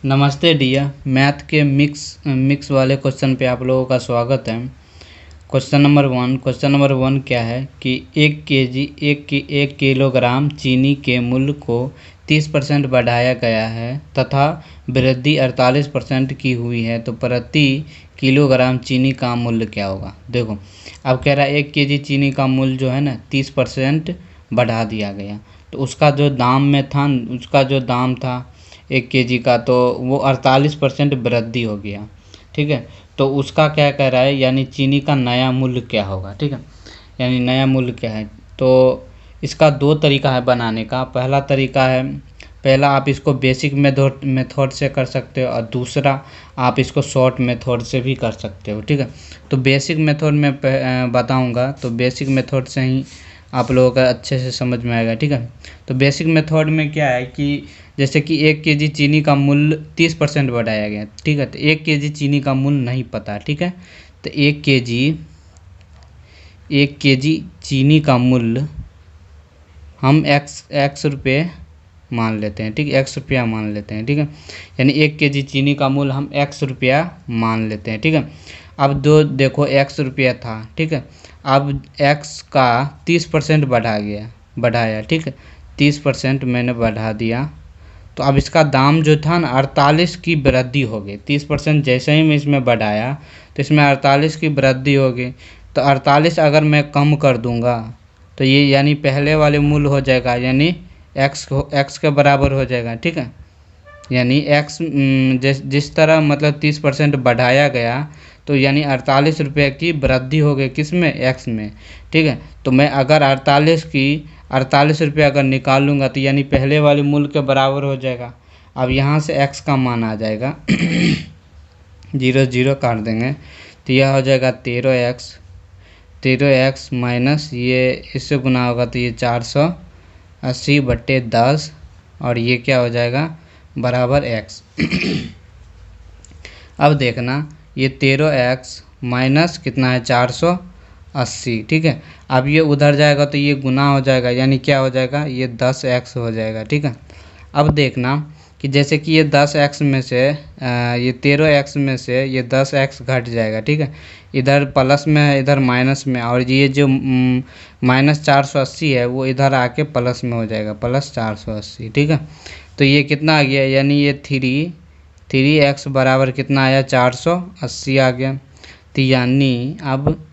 नमस्ते dear, math के mix वाले क्वेश्चन पे आप लोगों का स्वागत है। क्वेश्चन नंबर वन क्या है कि 1 किलोग्राम चीनी के मूल्य को 30% बढ़ाया गया है तथा वृद्धि 48% की हुई है, तो प्रति किलोग्राम चीनी का मूल्य क्या होगा। देखो, अब कह रहा है 1 केजी चीनी का मूल्य जो है ना 30% बढ़ा दिया गया, तो उसका जो दाम था 1 केजी का, तो वो 48% वृद्धि हो गया। ठीक है, तो उसका क्या कह रहा है, यानी चीनी का नया मूल्य क्या होगा। ठीक है, यानी नया मूल्य क्या है। तो इसका 2 तरीका है बनाने का। पहला आप इसको बेसिक मेथड से कर सकते हो और दूसरा आप इसको शॉर्ट मेथड से भी कर सकते हो। ठीक है, तो बेसिक मेथड में बताऊंगा, तो बेसिक मेथड से ही आप लोगों का अच्छे से समझ में आएगा। ठीक है, तो बेसिक मेथड में क्या है कि जैसे कि 1 केजी चीनी का मूल्य 30% बढ़ाया गया। ठीक है, तो 1 केजी चीनी का मूल्य नहीं पता। ठीक है, तो 1 केजी चीनी का मूल्य हम x रुपये मान लेते हैं। ठीक है, x रुपया मान लेते हैं। ठीक है, यानी 1 केजी चीनी का मूल्य हम x रुपया मान लेते हैं। ठीक है, अब देखो x रुपया था। ठीक है, अब x का 30% बढ़ाया। ठीक है, 30% मैंने बढ़ा दिया, तो अब इसका दाम जो था ना 48 की वृद्धि हो गई। 30% जैसे ही मैं इसमें बढ़ाया तो इसमें 48 की वृद्धि हो गई। तो 48 अगर मैं कम कर दूंगा तो ये यानी पहले वाले मूल्य हो जाएगा, यानी x के बराबर हो जाएगा। ठीक है, यानी x जिस तरह मतलब 30% बढ़ाया गया, तो यानी 48 रुपये की वृद्धि हो गई किस में, x में। ठीक है, तो मैं अगर 48 रुपये अगर निकाल लूँगा तो यानी पहले वाले मूल्य के बराबर हो जाएगा। अब यहाँ से x का मान आ जाएगा 0 काट देंगे, तो यह हो जाएगा 13x माइनस ये इससे गुना होगा तो ये 480/10, और ये क्या हो जाएगा बराबर x। अब देखना, ये 13x माइनस कितना है 480। ठीक है, अब ये उधर जाएगा तो ये गुना हो जाएगा, यानी क्या हो जाएगा, ये 10x हो जाएगा। ठीक है, अब देखना कि जैसे कि ये 10x में से ये 13x में से ये 10x घट जाएगा। ठीक है, इधर प्लस में है इधर माइनस में, और ये जो माइनस 480 है वो इधर आके प्लस में हो जाएगा, प्लस 480। ठीक है, तो ये कितना आ गया, यानी ये 3x बराबर कितना आया 480 आ गया। तो यानी अब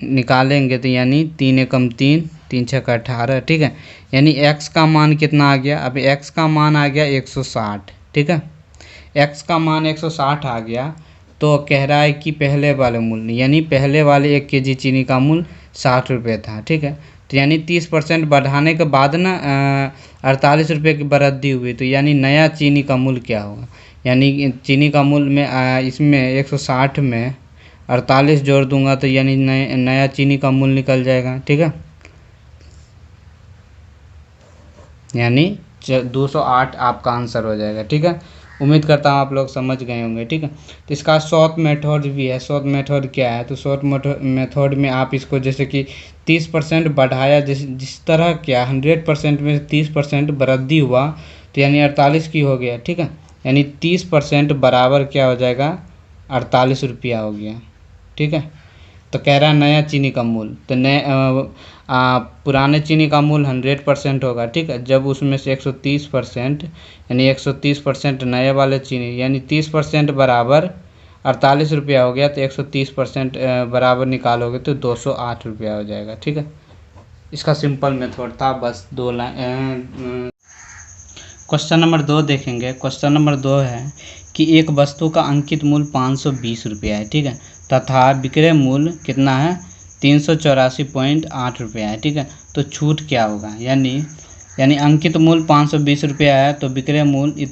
निकालेंगे तो यानी 3 एकम 3, 3 छक्का 18। ठीक है, यानी x का मान कितना आ गया, अब x का मान आ गया 160। ठीक है, x का मान 160 आ गया, तो कह रहा है कि पहले वाले मूल्य, यानी पहले वाले 1 केजी चीनी का मूल्य 60 रुपये था। ठीक है, तो यानी 30% बढ़ाने के बाद ना 48 रुपये की वृद्धि हुई, तो यानी नया चीनी का मूल्य क्या होगा। यानी चीनी का मूल्य में इसमें 160 में 48 जोड़ दूंगा तो यानी नया चीनी का मूल्य निकल जाएगा। ठीक है, यानी 208 आपका आंसर हो जाएगा। ठीक है, उम्मीद करता हूँ आप लोग समझ गए होंगे। ठीक है, तो इसका शॉर्ट मेथड भी है। शॉर्ट मेथड क्या है, तो शॉर्ट मेथड में आप इसको जैसे कि 30% बढ़ाया, जिस तरह क्या 100% में 30% वृद्धि हुआ, तो यानी 48 की हो गया। ठीक है, यानी 30% बराबर क्या हो जाएगा 48 रुपया हो गया। ठीक है, तो कह रहा है नया चीनी का मूल्य, तो पुराने चीनी का मूल्य 100% होगा। ठीक है, जब उसमें से 130% यानी 130% नए वाले चीनी, यानी 30% बराबर 48 रुपया हो गया, तो 130% बराबर निकालोगे तो 208 रुपया हो जाएगा। ठीक है, इसका सिंपल मेथड था, बस 2 लाइन। क्वेश्चन नंबर 2 देखेंगे। क्वेश्चन नंबर 2 है कि एक वस्तु का अंकित मूल्य 520 रुपया है। ठीक है, तथा विक्रय मूल्य कितना है 384.8 रुपया है। ठीक है, तो छूट क्या होगा, यानी अंकित मूल्य 520 रुपया है तो विक्रय मूल्य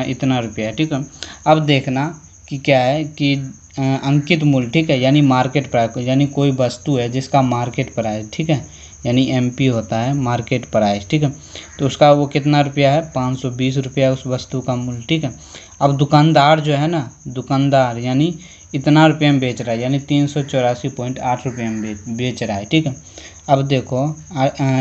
इतना रुपया है। ठीक है, अब देखना कि क्या है कि अंकित मूल्य, ठीक है, यानी मार्केट प्राइस, यानी कोई वस्तु है जिसका मार्केट प्राइस, ठीक है, यानी MP होता है मार्केट प्राइस। ठीक है, तो उसका वो कितना रुपया है 520 रुपया उस वस्तु का मूल्य। ठीक है, अब दुकानदार जो है ना, दुकानदार यानी इतना रुपये में बेच रहा है, यानी 384.8 रुपये में बेच रहा है। ठीक है, अब देखो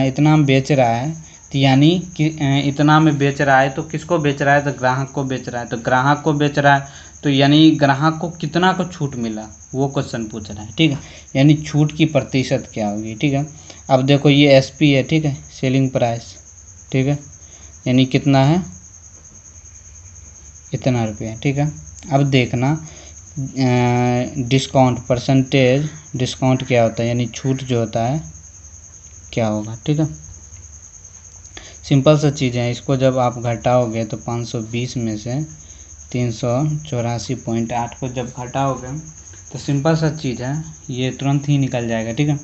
इतना में बेच रहा है, तो यानी कि इतना में बेच रहा है, तो किसको बेच रहा है? तो ग्राहक को बेच रहा है। तो ग्राहक को बेच रहा है, तो यानी ग्राहक को कितना को छूट मिला, वो क्वेश्चन पूछ रहा है, ठीक है। यानी छूट की प्रतिशत क्या होगी, ठीक है। अब देखो ये एसपी है, ठीक है, सेलिंग प्राइस, ठीक है, यानी कितना है, इतना रुपया, ठीक है। अब देखना डिस्काउंट परसेंटेज, डिस्काउंट क्या होता है, यानी छूट जो होता है क्या होगा, ठीक है। सिंपल सा चीज़ है, इसको जब आप घटाओगे तो 520 में से 384.8 को जब घटाओगे तो सिंपल सा चीज़ है, ये तुरंत ही निकल जाएगा, ठीक है।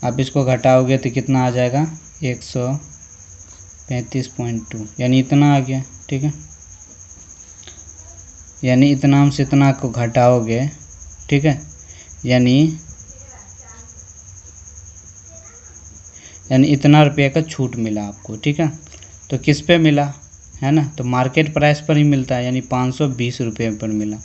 आप इसको घटाओगे तो कितना आ जाएगा, 135.2, यानी इतना आ गया, ठीक है। यानी इतना से इतना को घटाओगे, ठीक है, यानी इतना रुपये का छूट मिला आपको, ठीक है। तो किस पे मिला है ना, तो मार्केट प्राइस पर ही मिलता है, यानी 520 रुपये पर मिला।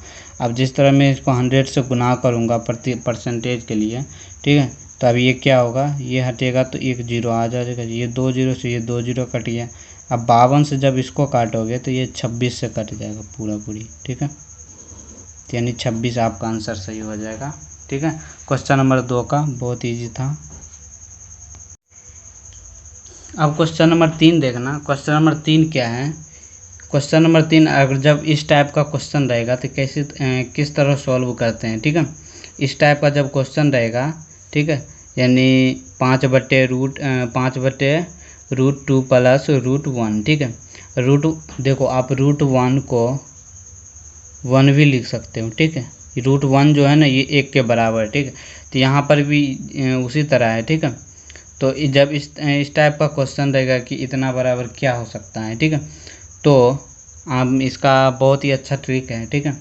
अब जिस तरह मैं इसको 100 से गुना करूँगा प्रति परसेंटेज के लिए, ठीक है, तो अब ये क्या होगा, ये हटेगा तो एक जीरो आ जाएगा, ये 2 जीरो से ये 2 जीरो कट गया। अब 52 से जब इसको काटोगे तो ये 26 से कट जाएगा पूरा पूरी, ठीक है। तो यानी 26 आपका आंसर सही हो जाएगा, ठीक है। क्वेश्चन नंबर 2 का बहुत ईजी था। अब क्वेश्चन नंबर 3 देखना। क्वेश्चन नंबर 3 क्या है, क्वेश्चन नंबर 3 अगर जब इस टाइप का क्वेश्चन रहेगा तो कैसे किस तरह सॉल्व करते हैं, ठीक है। इस टाइप का जब क्वेश्चन रहेगा, ठीक है, यानी 5/√2 प्लस √1, ठीक है। देखो आप √1 को 1 भी लिख सकते हो, ठीक है। √1 जो है ना ये 1 के बराबर है, ठीक है। तो यहाँ पर भी उसी तरह है, ठीक है। तो जब इस टाइप का क्वेश्चन रहेगा कि इतना बराबर क्या हो सकता है, ठीक है, तो आप इसका बहुत ही अच्छा ट्रिक है, ठीक है।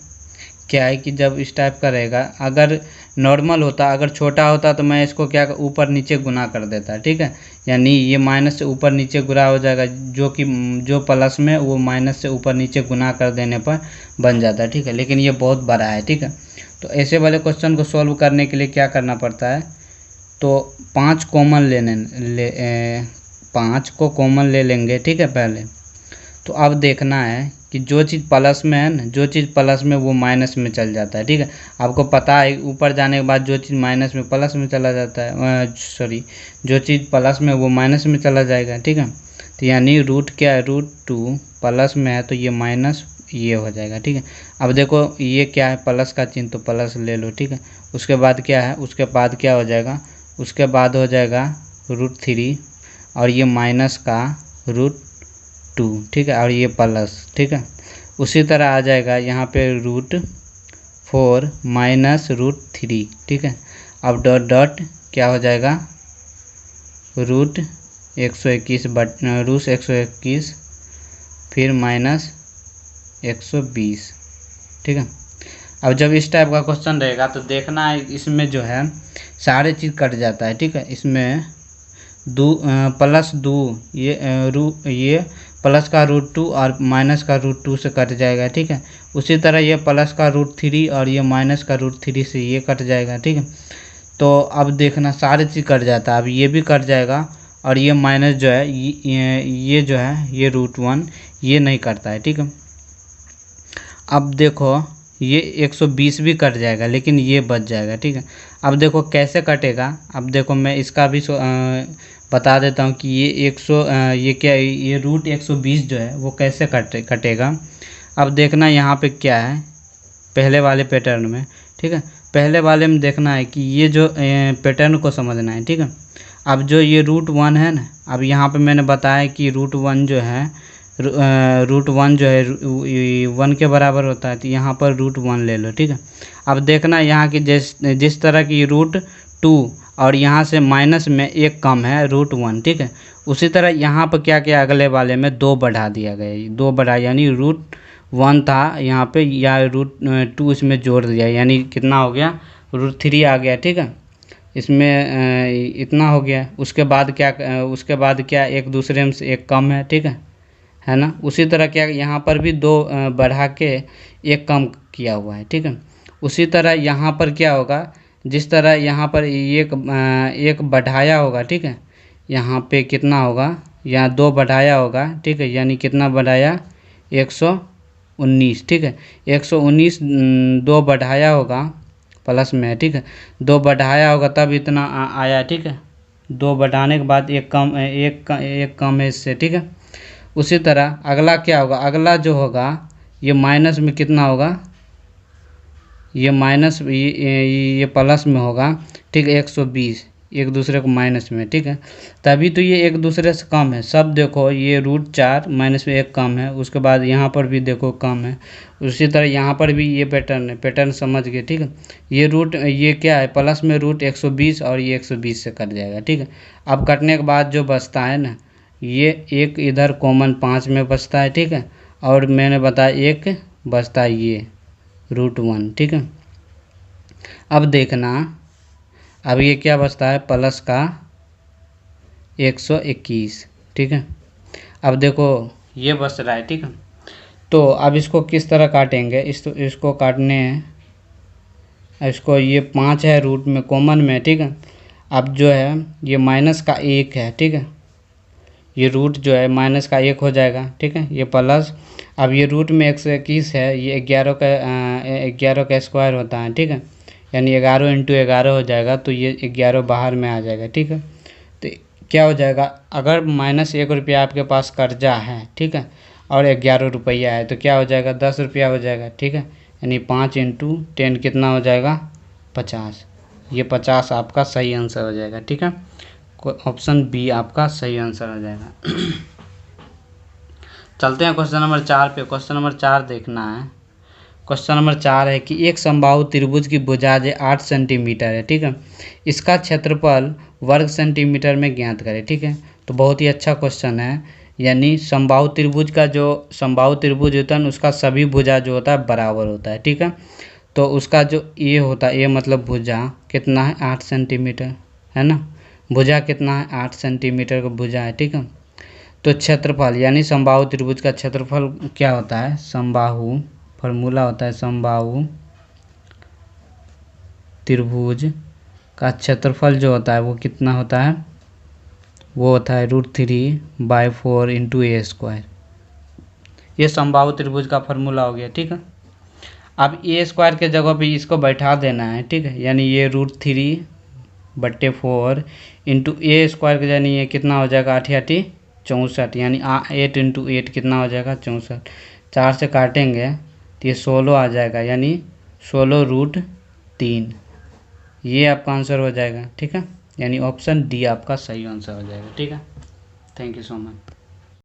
क्या है कि जब इस टाइप का रहेगा, अगर नॉर्मल होता, अगर छोटा होता तो मैं इसको क्या ऊपर नीचे गुना कर देता, ठीक है। यानी ये माइनस से ऊपर नीचे गुना हो जाएगा, जो प्लस में वो माइनस से ऊपर नीचे गुना कर देने पर बन जाता है, ठीक है। लेकिन ये बहुत बड़ा है, ठीक है। तो ऐसे वाले क्वेश्चन को सॉल्व करने के लिए क्या करना पड़ता है, तो 5 कॉमन 5 को कॉमन ले लेंगे, ठीक है पहले। तो अब देखना है कि जो चीज़ प्लस में है ना, जो चीज़ प्लस में वो माइनस में चल जाता है, ठीक है। आपको पता है ऊपर जाने के बाद जो चीज़ माइनस में प्लस में चला जाता है, जो चीज़ प्लस में वो माइनस में चला जाएगा, ठीक है। तो यानी रूट क्या है, √2 प्लस में है तो ये माइनस ये हो जाएगा, ठीक है। अब देखो ये क्या है, प्लस का चिन्ह, तो प्लस ले लो, ठीक है। उसके बाद क्या है, उसके बाद क्या हो जाएगा, उसके बाद हो जाएगा √3 और ये माइनस का √2, ठीक है, और ये प्लस, ठीक है। उसी तरह आ जाएगा यहाँ पे √4 माइनस √3, ठीक है। अब डॉट डॉट क्या हो जाएगा, √121 फिर माइनस 120, ठीक है। अब जब इस टाइप का क्वेश्चन रहेगा तो देखना है इसमें जो है सारे चीज़ कट जाता है, ठीक है। इसमें +2 ये प्लस का √2 और माइनस का √2 से कट जाएगा, ठीक है। उसी तरह ये प्लस का √3 और ये माइनस का √3 से ये कट जाएगा, ठीक है। तो अब देखना सारे चीज़ कट जाता है, अब ये भी कट जाएगा और ये माइनस जो है ये जो है ये √1 ये नहीं कटता है, ठीक है। अब देखो ये 120 भी कट जाएगा लेकिन ये बच जाएगा, ठीक है। अब देखो कैसे कटेगा, अब देखो मैं इसका भी बता देता हूँ कि ये क्या है, ये √120 जो है वो कैसे कटेगा। अब देखना यहाँ पे क्या है पहले वाले पैटर्न में, ठीक है। पहले वाले में देखना है कि ये जो पैटर्न को समझना है, ठीक है। अब जो ये √1 है ना, अब यहाँ पे मैंने बताया कि √1 जो है 1 के बराबर होता है, तो यहाँ पर √1 ले लो, ठीक है। अब देखना यहाँ की जिस तरह की √2 और यहाँ से माइनस में एक कम है √1, ठीक है। उसी तरह यहाँ पर क्या किया, अगले वाले में 2 बढ़ा दिया गया, 2 बढ़ा यानी √1 था यहाँ पे या √2 इसमें जोड़ दिया, यानी कितना हो गया, √3 आ गया, ठीक है। इसमें इतना हो गया। उसके बाद क्या एक दूसरे में से एक कम है, ठीक है ना। उसी तरह क्या यहाँ पर भी 2 बढ़ा के एक कम किया हुआ है, ठीक है। उसी तरह यहाँ पर क्या होगा, जिस तरह यहाँ पर एक बढ़ाया होगा, ठीक है। यहाँ पे कितना होगा, यहाँ 2 बढ़ाया होगा, ठीक है, यानी कितना बढ़ाया 119, ठीक है, 119 2 बढ़ाया होगा प्लस में, ठीक है, 2 बढ़ाया होगा तब इतना आया, ठीक है, 2 बढ़ाने के बाद एक कम है इससे, ठीक है। उसी तरह अगला क्या होगा, अगला जो होगा ये माइनस में कितना होगा, ये माइनस ये प्लस में होगा, ठीक है, 120 एक दूसरे को माइनस में, ठीक है, तभी तो ये एक दूसरे से कम है सब। देखो ये √4 माइनस में 1 कम है, उसके बाद यहाँ पर भी देखो कम है, उसी तरह यहाँ पर भी ये पैटर्न है, पैटर्न समझ गए, ठीक है। ये क्या है, प्लस में √120 और ये 120 से कट जाएगा, ठीक है। अब कटने के बाद जो बचता है ना, ये एक इधर कॉमन 5 में बचता है, ठीक है, और मैंने बताया एक बचता है ये √1, ठीक है। अब देखना, अब ये क्या बचता है प्लस का 121, ठीक है। अब देखो ये बच रहा है, ठीक है। तो अब इसको किस तरह काटेंगे, इसको काटने हैं, इसको ये 5 है रूट में कॉमन में, ठीक है। अब जो है ये माइनस का 1 है, ठीक है, ये रूट जो है माइनस का 1 हो जाएगा, ठीक है, ये प्लस। अब ये रूट में 121 है, ये 11 का स्क्वायर होता है, ठीक है, यानी 11 × 11 हो जाएगा, तो ये 11 बाहर में आ जाएगा, ठीक है। तो क्या हो जाएगा, अगर -1 आपके पास कर्जा है, ठीक है, और 11 रुपया है, तो क्या हो जाएगा 10 रुपया हो जाएगा, ठीक है, यानी 5 × 10 कितना हो जाएगा 50। ये 50 आपका सही आंसर हो जाएगा, ठीक है, ऑप्शन बी आपका सही आंसर हो जाएगा। चलते हैं क्वेश्चन नंबर 4 पे। क्वेश्चन नंबर 4 देखना है। क्वेश्चन नंबर 4 है कि एक समबाहु त्रिभुज की भुजाएं 8 सेंटीमीटर है, ठीक है, इसका क्षेत्रफल वर्ग सेंटीमीटर में ज्ञात करें, ठीक है। तो बहुत ही अच्छा क्वेश्चन है, यानी समबाहु त्रिभुज का जो समबाहु त्रिभुज होता है उसका सभी भुजा जो होता है बराबर होता है, ठीक है। तो उसका जो ये होता है, ये मतलब भुजा कितना है 8 सेंटीमीटर, है ना, भुजा कितना है 8 सेंटीमीटर का भुजा है, ठीक है। तो क्षेत्रफल यानी समबाहु त्रिभुज का क्षेत्रफल क्या होता है, समबाहु फॉर्मूला होता है, समबाहु त्रिभुज का क्षेत्रफल जो होता है वो कितना होता है, वो होता है √3/4 × a²। ये समबाहु त्रिभुज का फॉर्मूला हो गया, ठीक है। अब a² के जगह पे इसको बैठा देना है, ठीक है, यानी ये √3/4 × a² के, यानी ये कितना हो जाएगा 8 × 8 64, यानी 8 × 8 कितना हो जाएगा 64। 4 से काटेंगे तो ये 16 आ जाएगा, यानी 16√3, ये आपका आंसर हो जाएगा, ठीक है, यानी ऑप्शन डी आपका सही आंसर हो जाएगा, ठीक है। Thank you so much.